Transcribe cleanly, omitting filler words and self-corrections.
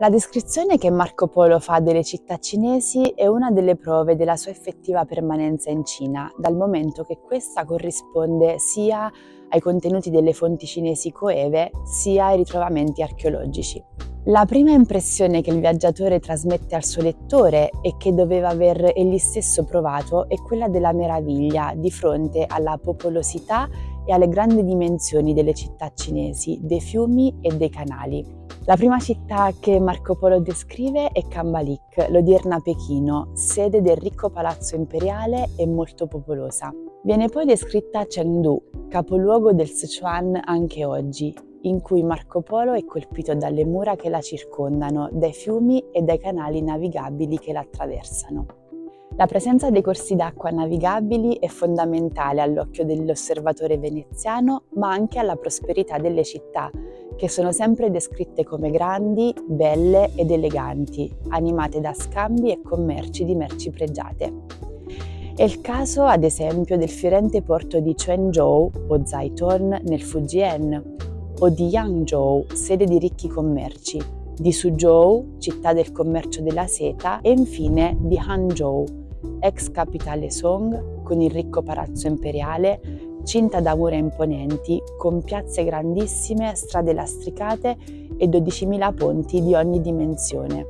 La descrizione che Marco Polo fa delle città cinesi è una delle prove della sua effettiva permanenza in Cina, dal momento che questa corrisponde sia ai contenuti delle fonti cinesi coeve, sia ai ritrovamenti archeologici. La prima impressione che il viaggiatore trasmette al suo lettore e che doveva aver egli stesso provato è quella della meraviglia di fronte alla popolosità e alle grandi dimensioni delle città cinesi, dei fiumi e dei canali. La prima città che Marco Polo descrive è Kambalik, l'odierna Pechino, sede del ricco palazzo imperiale e molto popolosa. Viene poi descritta Chengdu, capoluogo del Sichuan anche oggi, in cui Marco Polo è colpito dalle mura che la circondano, dai fiumi e dai canali navigabili che la attraversano. La presenza dei corsi d'acqua navigabili è fondamentale all'occhio dell'osservatore veneziano, ma anche alla prosperità delle città, che sono sempre descritte come grandi, belle ed eleganti, animate da scambi e commerci di merci pregiate. È il caso, ad esempio, del fiorente porto di Quanzhou o Zaiton nel Fujian, o di Yangzhou, sede di ricchi commerci, di Suzhou, città del commercio della seta, e infine di Hangzhou, ex capitale Song, con il ricco palazzo imperiale, cinta da mura imponenti, con piazze grandissime, strade lastricate e 12.000 ponti di ogni dimensione.